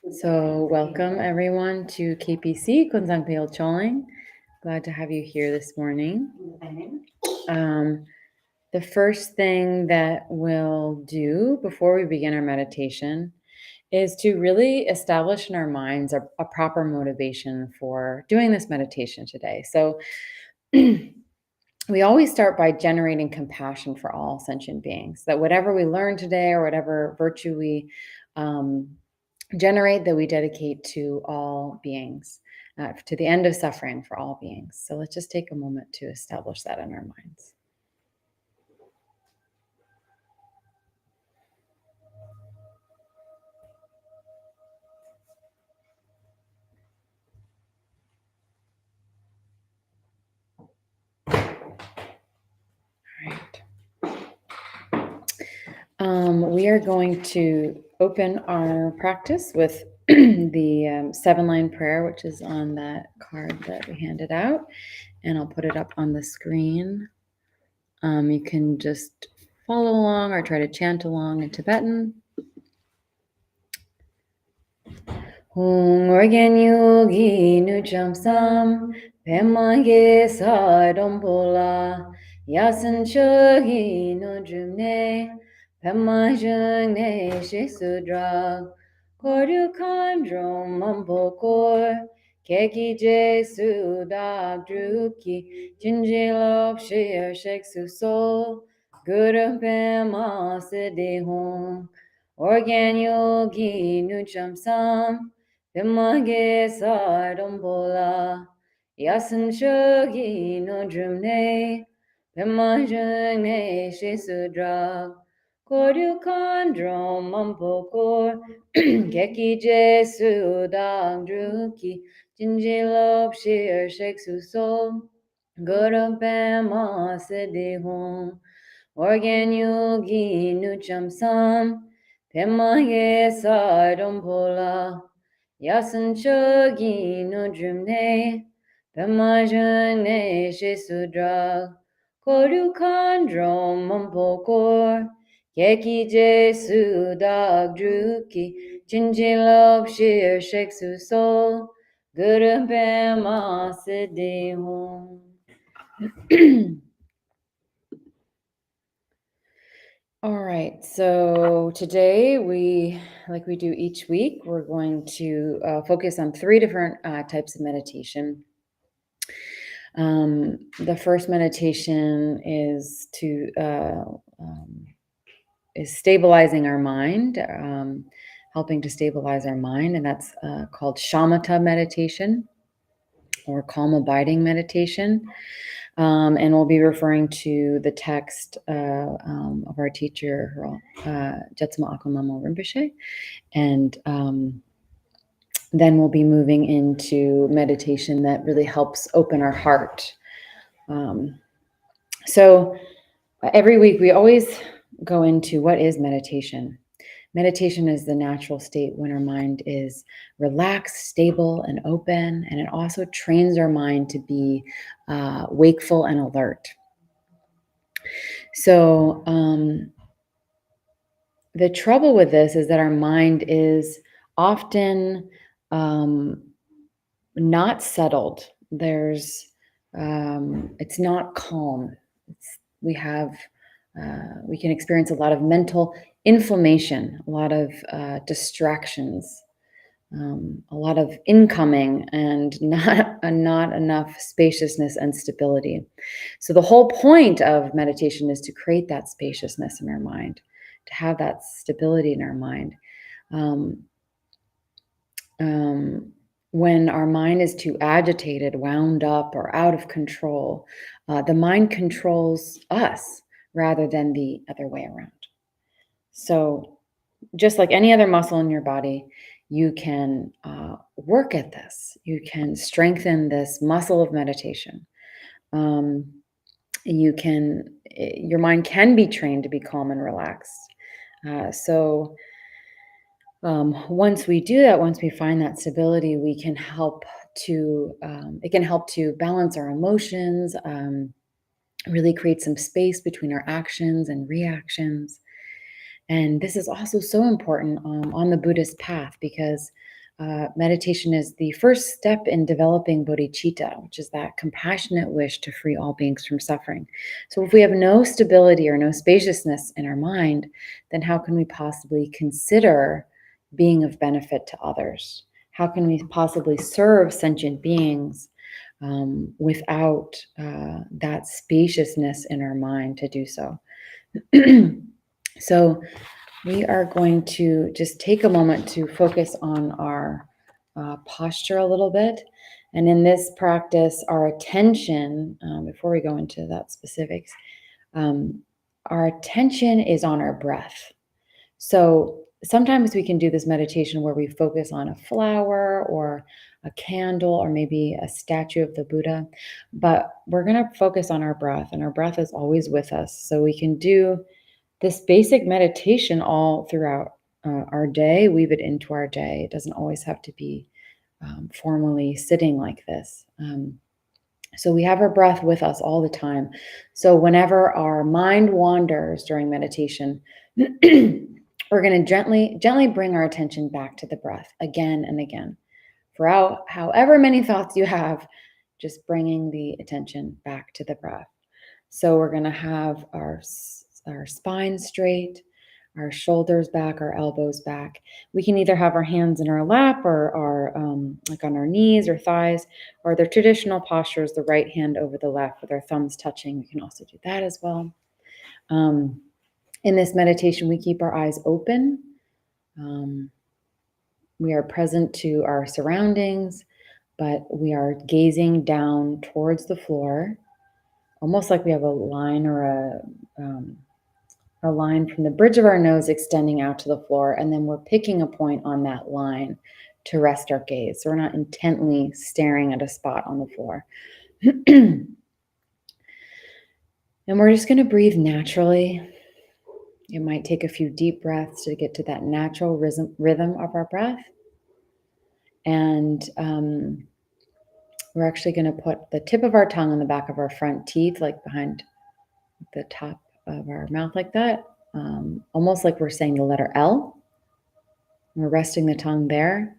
So, welcome everyone to KPC, Kunzang Peo Choling. Glad to have you here this morning. The first thing that we'll do before we begin our meditation is to really establish in our minds a proper motivation for doing this meditation today. So, we always start by generating compassion for all sentient beings, that whatever we learn today or whatever virtue we generate, that we dedicate to all beings, to the end of suffering for all beings. So let's just take a moment to establish that in our minds. We are going to open our practice with the 7-line prayer, which is on that card that we handed out, and I'll put it up on the screen. You can just follow along or try to chant along in Tibetan. Organ yogi nucham sam Pemage sadombola Yasan chogi no jumne Pemajane shisudra Koryu kandro mambokor Keki jesu dag druki Jinjilok shir sheksu sol Guru pema siddhi Organ yogi nucham sam Pimage sardombola, yasan shogi no drumne, Pimajane shisudra, Koryu kandro mampokor, Keki jesu dang druki, Jinjilop shir sheksu sol, Guru pema siddhi hong, Organ yogi nucham sam, Pimage sardombola, Yasan chogi no drumne, Pemajane shisudra, Koru kandro mampokor, Keki jesu dag druki, Jinjilop shir sheksu sol, Guru pema siddhi hong. All right, so today like we do each week, we're going to focus on 3 different types of meditation. The first meditation is stabilizing our mind, helping to stabilize our mind, and that's called Shamatha meditation or calm abiding meditation. And we'll be referring to the text of our teacher, Jetsunma Rinpoche. And then we'll be moving into meditation that really helps open our heart. So every week we always go into what is meditation. Meditation is the natural state when our mind is relaxed, stable, and open, and it also trains our mind to be wakeful and alert. So the trouble with this is that our mind is often not settled. It's not calm. We can experience a lot of mental inflammation, a lot of distractions, a lot of incoming, and not enough spaciousness and stability. So the whole point of meditation is to create that spaciousness in our mind, to have that stability in our mind. When our mind is too agitated, wound up, or out of control, the mind controls us rather than the other way around. So just like any other muscle in your body, you can work at this. You can strengthen this muscle of meditation. Your mind can be trained to be calm and relaxed. Once we do that, once we find that stability, it can help to balance our emotions, really create some space between our actions and reactions. And this is also so important on the Buddhist path because meditation is the first step in developing bodhicitta, which is that compassionate wish to free all beings from suffering. So, if we have no stability or no spaciousness in our mind, then how can we possibly consider being of benefit to others? How can we possibly serve sentient beings without that spaciousness in our mind to do so? So, we are going to just take a moment to focus on our posture a little bit. And in this practice, our attention, before we go into that specifics, um, our attention is on our breath. So sometimes we can do this meditation where we focus on a flower or a candle or maybe a statue of the Buddha, but we're going to focus on our breath, and our breath is always with us. So we can do this basic meditation all throughout our day, weave it into our day. It doesn't always have to be formally sitting like this. So we have our breath with us all the time. So whenever our mind wanders during meditation, we're going to gently bring our attention back to the breath again and again. For however many thoughts you have, just bringing the attention back to the breath. So we're going to have our spine straight, our shoulders back, our elbows back. We can either have our hands in our lap or like on our knees or thighs, or the traditional posture is the right hand over the left with our thumbs touching. We can also do that as well. In this meditation, we keep our eyes open. We are present to our surroundings, but we are gazing down towards the floor, almost like we have a line or a line from the bridge of our nose extending out to the floor, and then we're picking a point on that line to rest our gaze. So we're not intently staring at a spot on the floor. And we're just going to breathe naturally. It might take a few deep breaths to get to that natural rhythm of our breath. And we're actually going to put the tip of our tongue on the back of our front teeth, like behind the top of our mouth like that, almost like we're saying the letter L. We're resting the tongue there.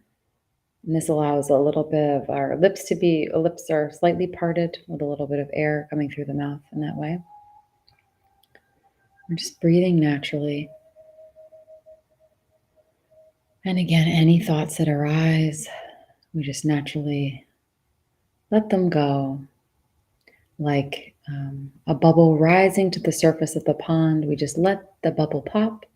And this allows a little bit of our lips are slightly parted with a little bit of air coming through the mouth in that way. We're just breathing naturally. And again, any thoughts that arise, we just naturally let them go. Like a bubble rising to the surface of the pond, we just let the bubble pop.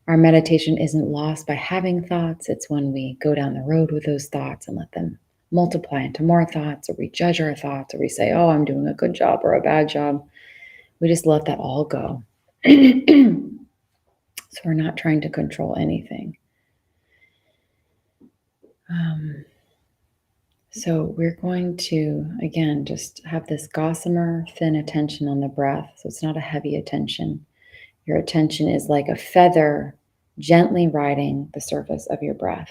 Our meditation isn't lost by having thoughts. It's when we go down the road with those thoughts and let them multiply into more thoughts, or we judge our thoughts, or we say, oh, I'm doing a good job or a bad job. We just let that all go. So we're not trying to control anything. So we're going to, again, just have this gossamer thin attention on the breath. So it's not a heavy attention. Your attention is like a feather gently riding the surface of your breath.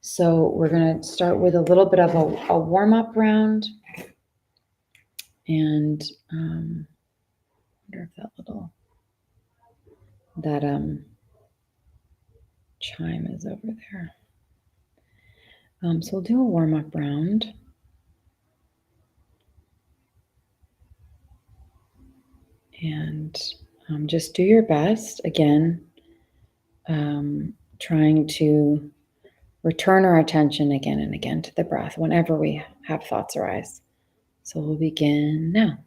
So we're going to start with a little bit of a warm-up round. And I wonder if that chime is over there. So we'll do a warm-up round. And just do your best. Again, trying to return our attention again and again to the breath whenever we have thoughts arise. So we'll begin now.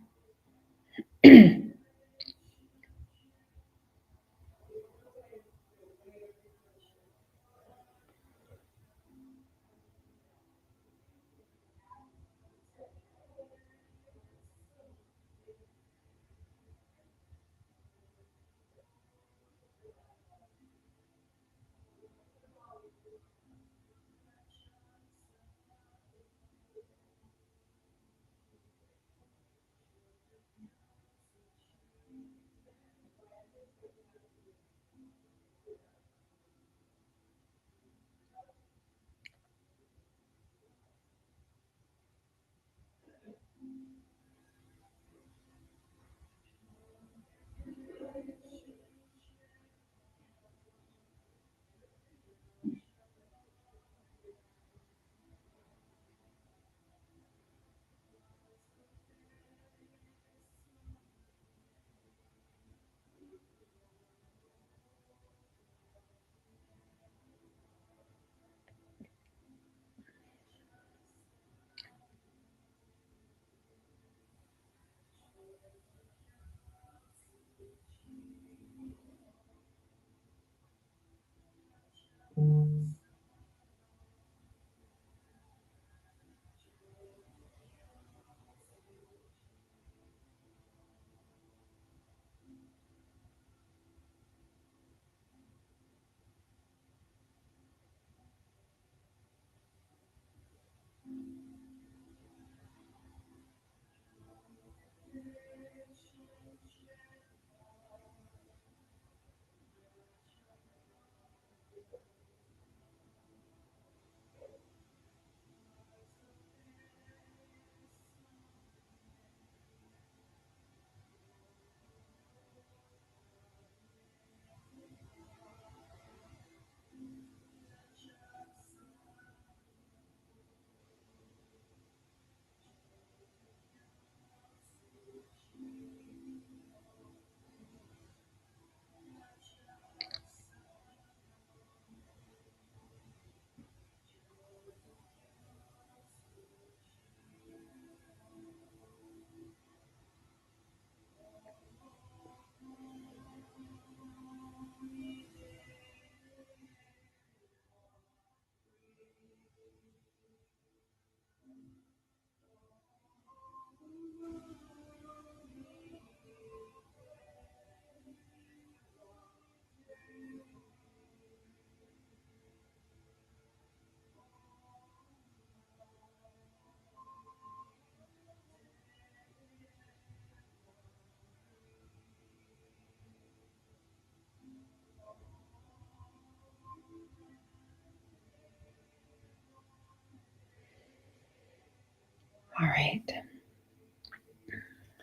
All right.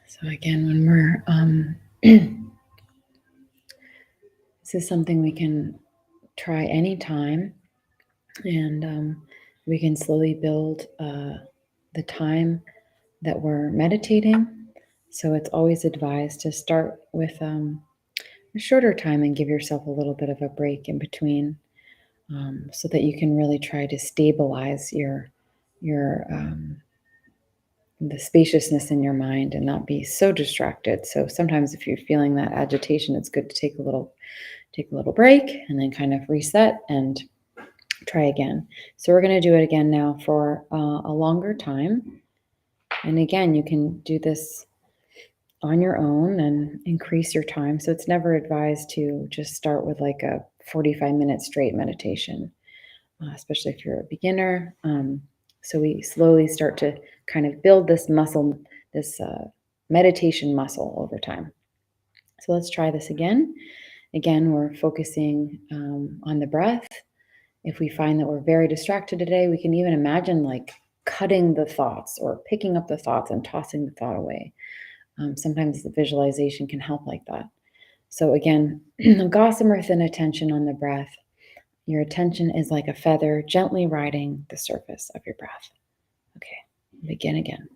So again, when we're this is something we can try anytime, and we can slowly build the time that we're meditating. So it's always advised to start with a shorter time and give yourself a little bit of a break in between, so that you can really try to stabilize your the spaciousness in your mind and not be so distracted. So sometimes if you're feeling that agitation, it's good to take a little break and then kind of reset and try again. So we're going to do it again now for a longer time. And again, you can do this on your own and increase your time. So it's never advised to just start with like a 45-minute straight meditation, especially if you're a beginner. So we slowly start to kind of build this muscle, this meditation muscle over time. So let's try this again. Again, we're focusing on the breath. If we find that we're very distracted today, we can even imagine like cutting the thoughts or picking up the thoughts and tossing the thought away. Sometimes the visualization can help like that. So again, gossamer thin attention on the breath. Your attention is like a feather gently riding the surface of your breath. Okay, begin again.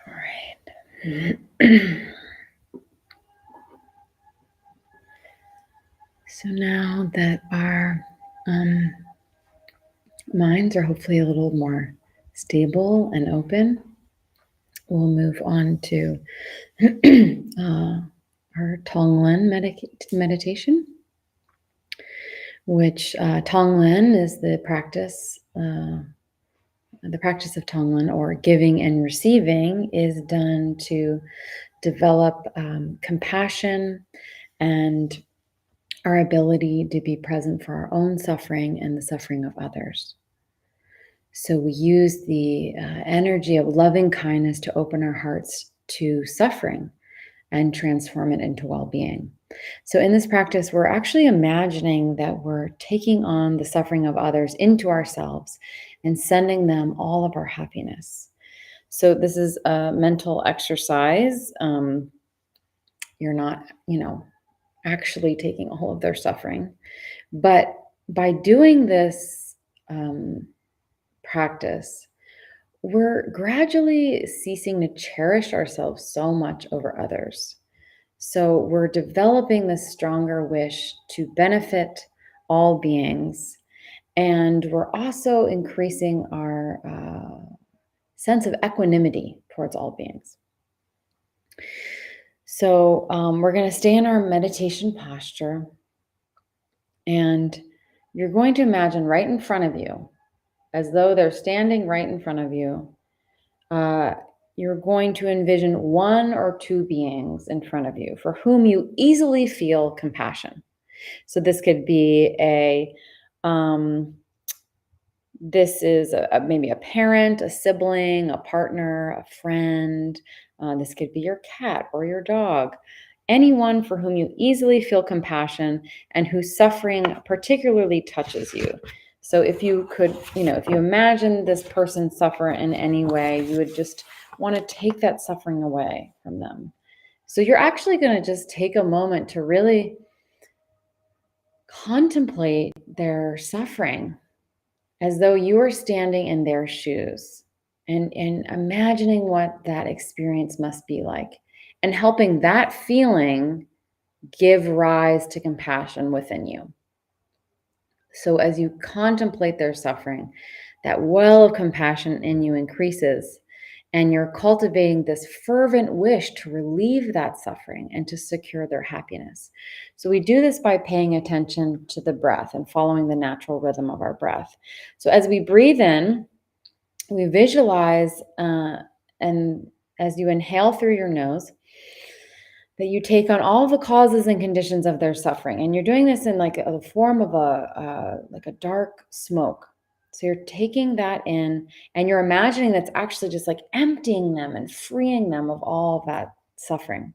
All right. So now that our minds are hopefully a little more stable and open, we'll move on to our Tonglen meditation, which Tonglen is the practice. The practice of Tonglen, or giving and receiving, is done to develop compassion and our ability to be present for our own suffering and the suffering of others. So we use the energy of loving kindness to open our hearts to suffering and transform it into well-being. So in this practice, we're actually imagining that we're taking on the suffering of others into ourselves and sending them all of our happiness. So this is a mental exercise. You're not, actually taking all of their suffering. But by doing this practice, we're gradually ceasing to cherish ourselves so much over others. So we're developing this stronger wish to benefit all beings. And we're also increasing our sense of equanimity towards all beings. So we're going to stay in our meditation posture. And you're going to imagine right in front of you, as though they're standing right in front of you, you're going to envision one or two beings in front of you for whom you easily feel compassion. So this could be this is maybe a parent, a sibling, a partner, a friend. This could be your cat or your dog. Anyone for whom you easily feel compassion and whose suffering particularly touches you. So if you could, if you imagine this person suffer in any way, you would just want to take that suffering away from them. So you're actually going to just take a moment to really contemplate their suffering as though you were standing in their shoes and imagining what that experience must be like and helping that feeling give rise to compassion within you. So as you contemplate their suffering, that well of compassion in you increases, and you're cultivating this fervent wish to relieve that suffering and to secure their happiness. So we do this by paying attention to the breath and following the natural rhythm of our breath. So as we breathe in, we visualize, and as you inhale through your nose, that you take on all the causes and conditions of their suffering. And you're doing this in like a form of like a dark smoke. So you're taking that in and you're imagining that's actually just like emptying them and freeing them of all of that suffering.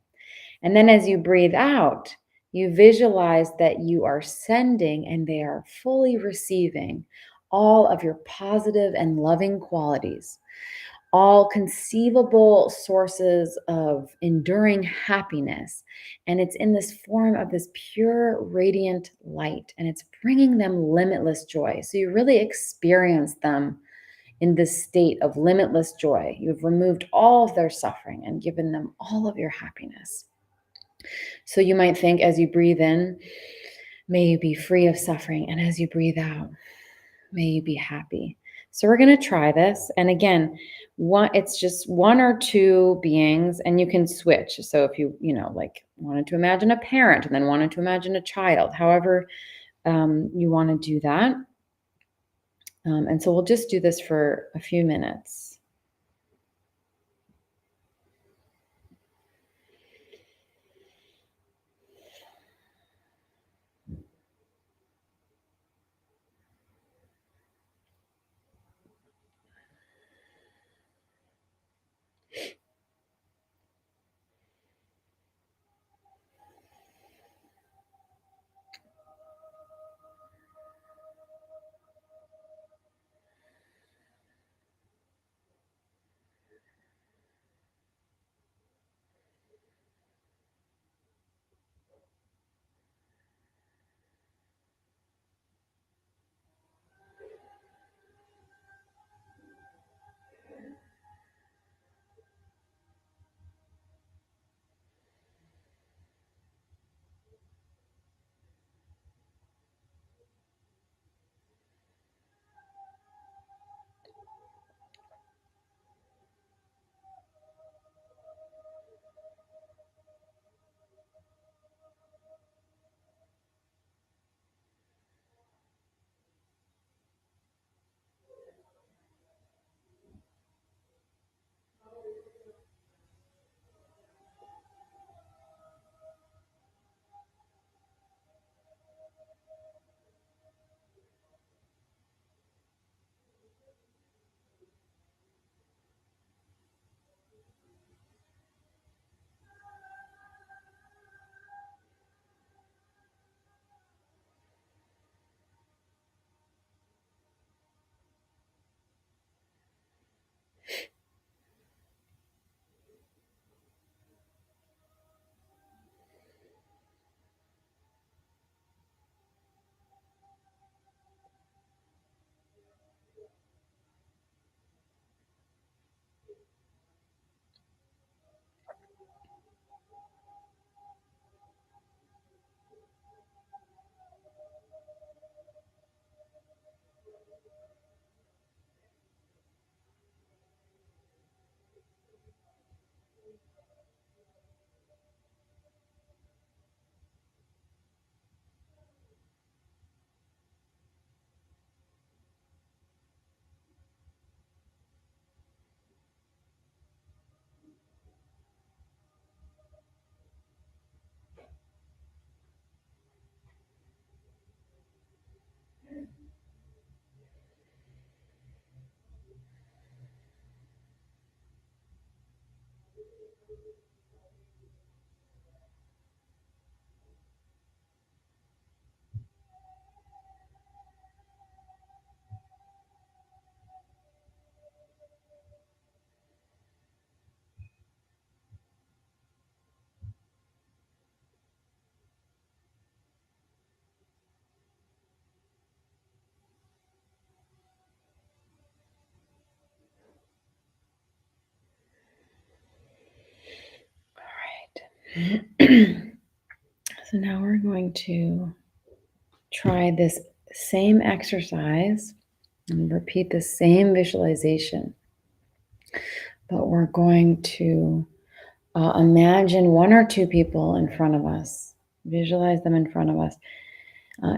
And then as you breathe out, you visualize that you are sending and they are fully receiving all of your positive and loving qualities, all conceivable sources of enduring happiness. And it's in this form of this pure, radiant light, and it's bringing them limitless joy. So you really experience them in this state of limitless joy. You've removed all of their suffering and given them all of your happiness. So you might think, as you breathe in, may you be free of suffering. And as you breathe out, may you be happy. So we're going to try this. And again, it's just one or two beings, and you can switch. So if you, like wanted to imagine a parent and then wanted to imagine a child, however you want to do that. And so we'll just do this for a few minutes. All right. So now we're going to try this same exercise and repeat the same visualization, but we're going to imagine one or two people in front of us. Visualize them in front of us.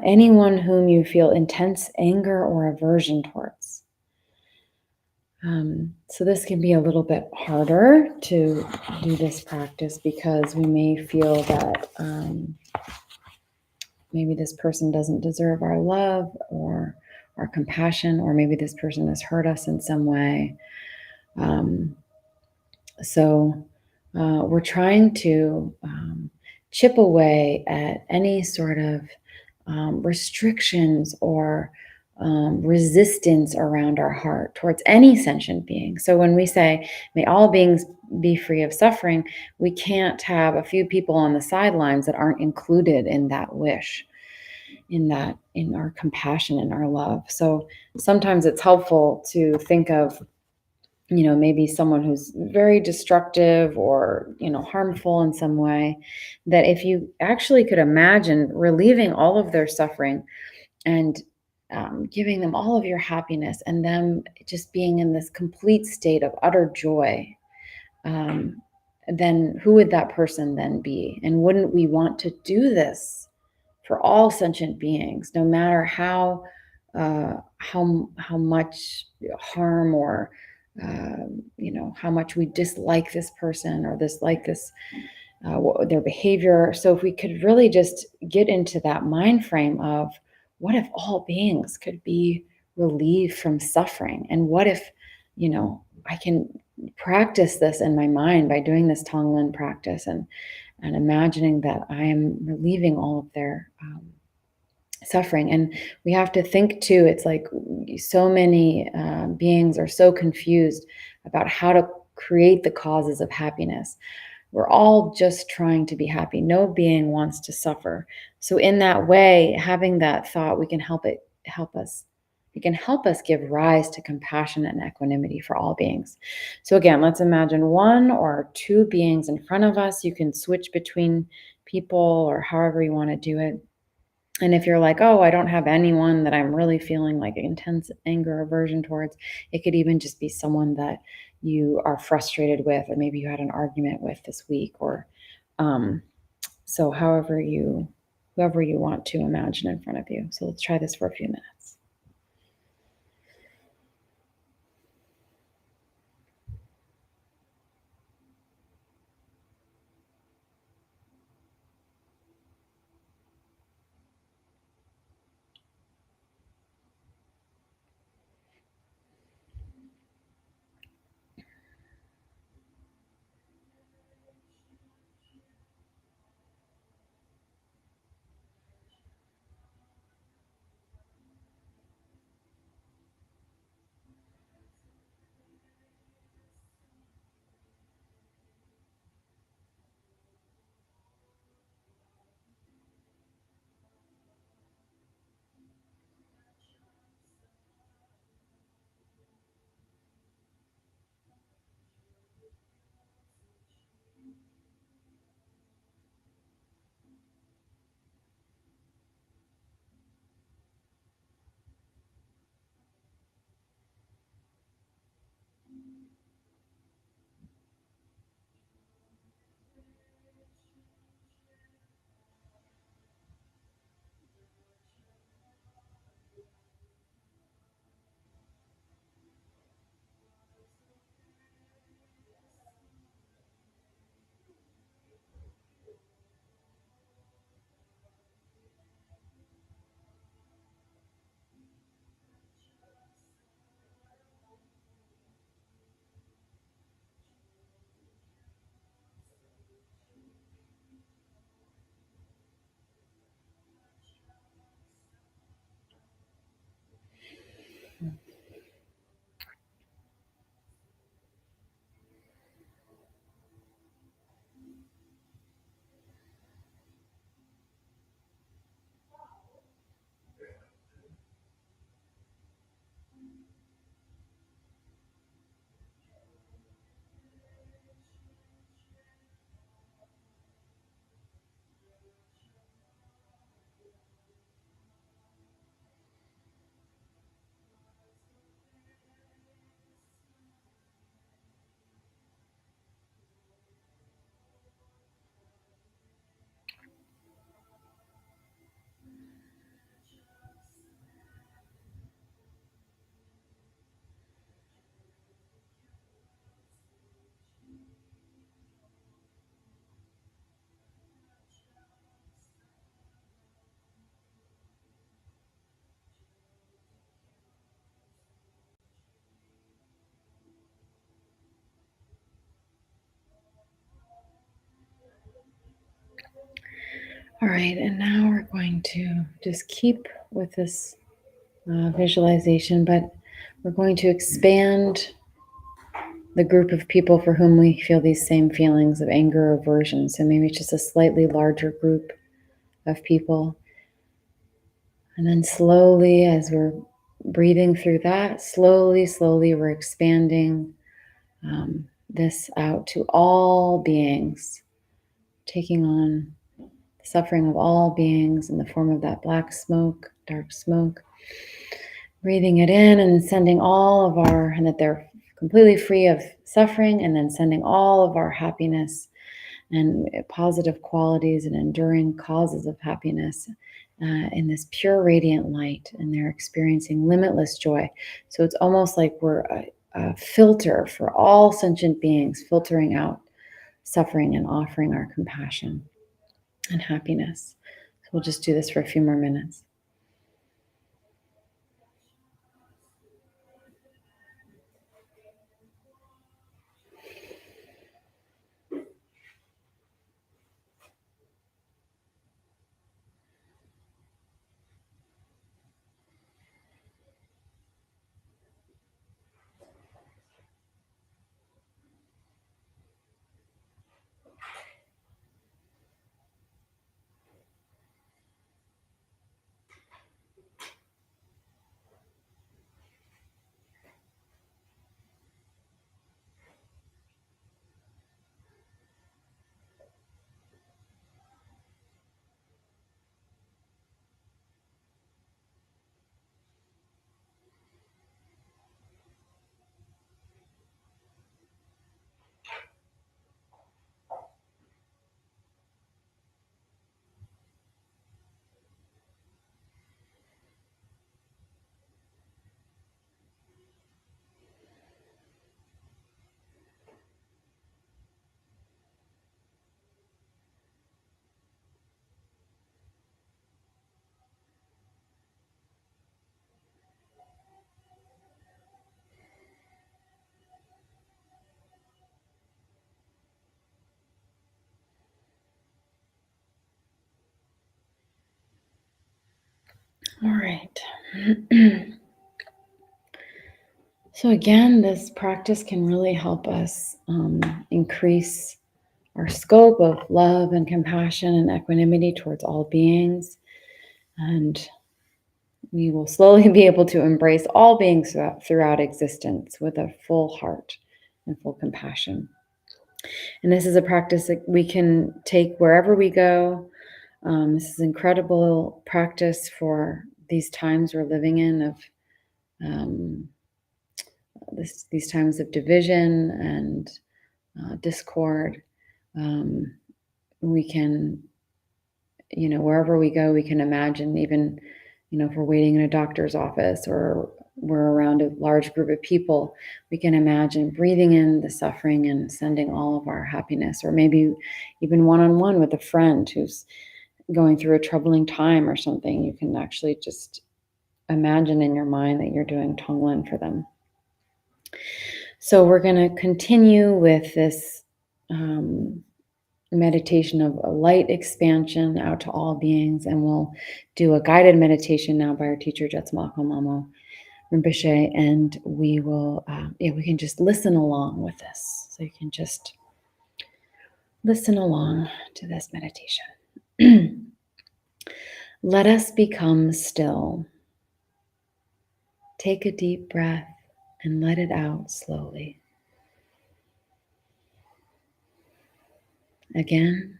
Anyone whom you feel intense anger or aversion towards. So this can be a little bit harder to do this practice because we may feel that maybe this person doesn't deserve our love or our compassion, or maybe this person has hurt us in some way. So we're trying to chip away at any sort of restrictions or resistance around our heart towards any sentient being. So when we say, may all beings be free of suffering, we can't have a few people on the sidelines that aren't included in that wish, in our compassion and our love. So sometimes it's helpful to think of, maybe someone who's very destructive or, harmful in some way, that if you actually could imagine relieving all of their suffering and giving them all of your happiness and them just being in this complete state of utter joy, then who would that person then be? And wouldn't we want to do this for all sentient beings, no matter how much harm or how much we dislike this person or dislike this their behavior. So if we could really just get into that mind frame of what if all beings could be relieved from suffering, and what if I can practice this in my mind by doing this Tonglen practice and imagining that I am relieving all of their suffering. And we have to think too, it's like so many beings are so confused about how to create the causes of happiness. We're all just trying to be happy. No being wants to suffer. So in that way, having that thought, we can help us. It can help us give rise to compassion and equanimity for all beings. So again, let's imagine one or two beings in front of us. You can switch between people or however you want to do it. And if you're like, oh, I don't have anyone that I'm really feeling like intense anger or aversion towards, it could even just be someone that you are frustrated with, or maybe you had an argument with this week, or so whoever you want to imagine in front of you. So let's try this for a few minutes. All right, and now we're going to just keep with this visualization, but we're going to expand the group of people for whom we feel these same feelings of anger or aversion. So maybe it's just a slightly larger group of people. And then slowly, as we're breathing through that, slowly, we're expanding this out to all beings, taking on the suffering of all beings in the form of that black smoke, dark smoke. Breathing it in and sending all of and that they're completely free of suffering, and then sending all of our happiness and positive qualities and enduring causes of happiness in this pure radiant light, and they're experiencing limitless joy. So it's almost like we're a filter for all sentient beings, filtering out suffering and offering our compassion and happiness. So we'll just do this for a few more minutes. All right. So again, this practice can really help us increase our scope of love and compassion and equanimity towards all beings. And we will slowly be able to embrace all beings throughout existence with a full heart and full compassion. And this is a practice that we can take wherever we go. This is incredible practice for these times we're living in of these times of division and discord. We can, wherever we go, we can imagine, even, if we're waiting in a doctor's office or we're around a large group of people, we can imagine breathing in the suffering and sending all of our happiness, or maybe even one-on-one with a friend who's going through a troubling time or something. You can actually just imagine in your mind that you're doing Tonglen for them. So we're going to continue with this meditation of a light expansion out to all beings, and we'll do a guided meditation now by our teacher Jetsunma Rinpoche, and we will, we can just listen along with this. So you can just listen along to this meditation. Let us become still. Take a deep breath and let it out slowly. Again.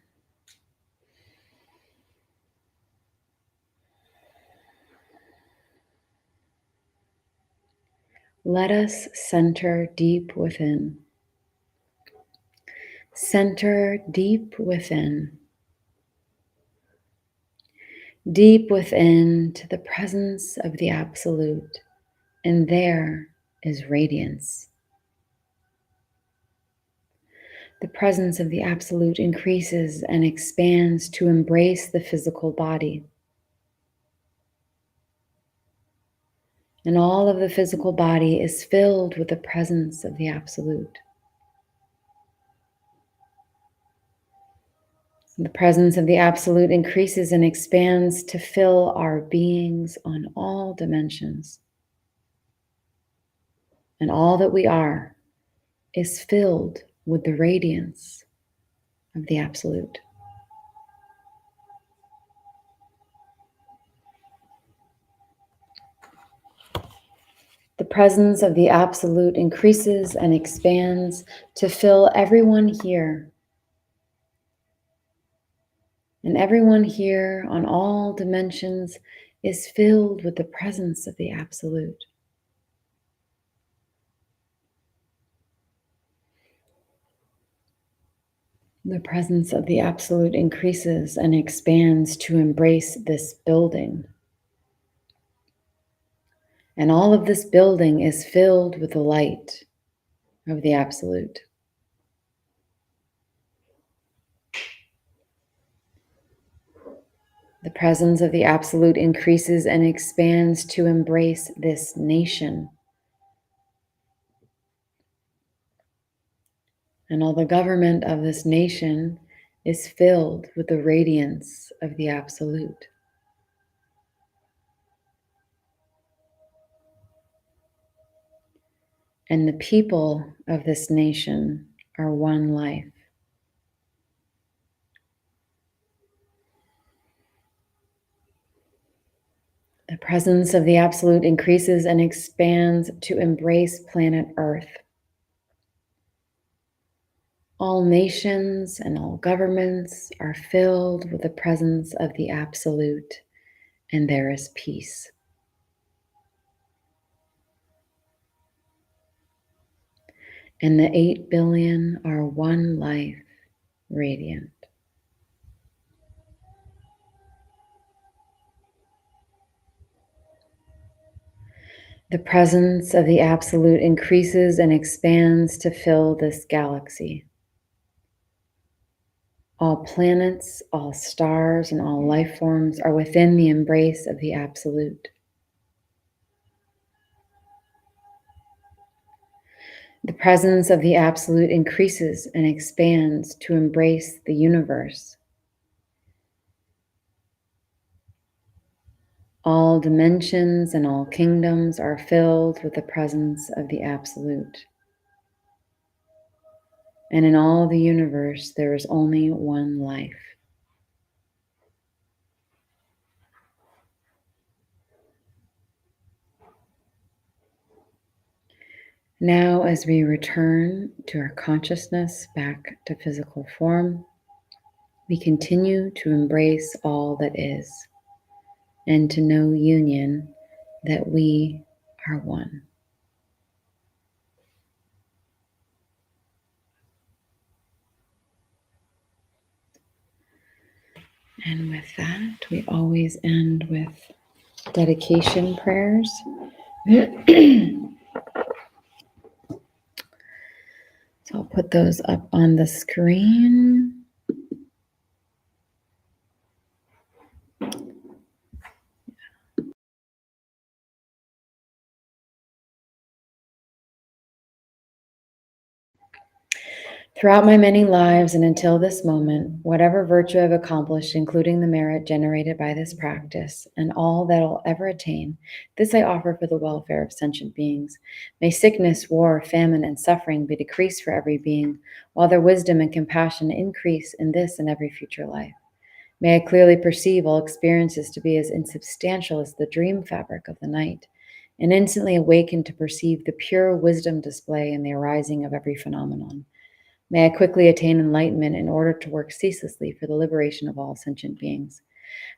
Let us center deep within. Center deep within. Deep within to the presence of the Absolute, and there is radiance. The presence of the Absolute increases and expands to embrace the physical body. And all of the physical body is filled with the presence of the Absolute. The presence of the Absolute increases and expands to fill our beings on all dimensions. And all that we are is filled with the radiance of the Absolute. The presence of the Absolute increases and expands to fill everyone here. And everyone here on all dimensions is filled with the presence of the Absolute. The presence of the Absolute increases and expands to embrace this building. And all of this building is filled with the light of the Absolute. The presence of the Absolute increases and expands to embrace this nation. And all the government of this nation is filled with the radiance of the Absolute. And the people of this nation are one life. The presence of the Absolute increases and expands to embrace planet Earth. All nations and all governments are filled with the presence of the Absolute, and there is peace. And the 8 billion are one life, radiant. The presence of the Absolute increases and expands to fill this galaxy. All planets, all stars, and all life forms are within the embrace of the Absolute. The presence of the Absolute increases and expands to embrace the universe. All dimensions and all kingdoms are filled with the presence of the Absolute. And in all the universe, there is only one life. Now, as we return to our consciousness back to physical form, we continue to embrace all that is and to know union, that we are one. And with that, we always end with dedication prayers. So I'll put those up on the screen. Throughout my many lives and until this moment, whatever virtue I've accomplished, including the merit generated by this practice, and all that I'll ever attain, this I offer for the welfare of sentient beings. May sickness, war, famine, and suffering be decreased for every being, while their wisdom and compassion increase in this and every future life. May I clearly perceive all experiences to be as insubstantial as the dream fabric of the night, and instantly awaken to perceive the pure wisdom display in the arising of every phenomenon. May I quickly attain enlightenment in order to work ceaselessly for the liberation of all sentient beings.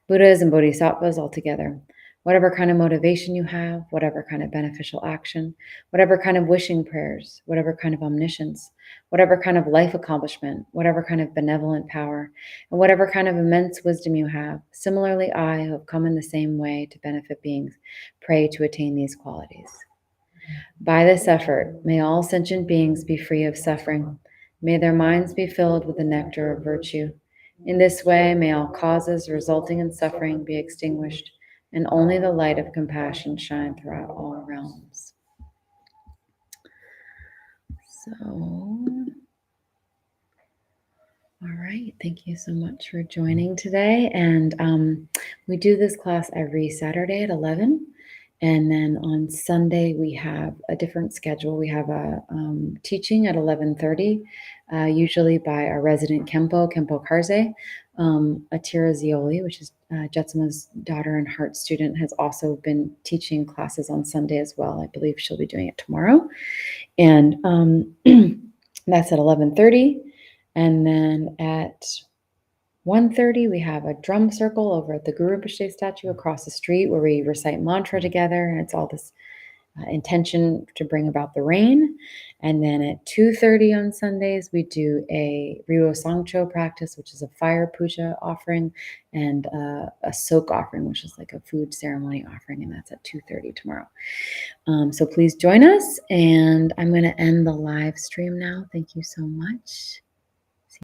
Buddhas and Bodhisattvas altogether, whatever kind of motivation you have, whatever kind of beneficial action, whatever kind of wishing prayers, whatever kind of omniscience, whatever kind of life accomplishment, whatever kind of benevolent power, and whatever kind of immense wisdom you have, similarly I, who have come in the same way to benefit beings, pray to attain these qualities. By this effort, may all sentient beings be free of suffering. May their minds be filled with the nectar of virtue. In this way, may all causes resulting in suffering be extinguished, and only the light of compassion shine throughout all realms. So, all right. Thank you so much for joining today. And we do this class every Saturday at 11. And then on Sunday, we have a different schedule. We have a teaching at 11:30, usually by our resident Kempo Karze. Atira Zioli, which is Jetsuma's daughter and heart student, has also been teaching classes on Sunday as well. I believe she'll be doing it tomorrow. And that's at 11:30. And then at 1:30, we have a drum circle over at the Guru Rinpoche statue across the street where we recite mantra together. And it's all this intention to bring about the rain. And then at 2:30 on Sundays, we do a Ryo Sangcho practice, which is a fire puja offering, and a soak offering, which is like a food ceremony offering. And that's at 2:30 tomorrow. So please join us. And I'm going to end the live stream now. Thank you so much.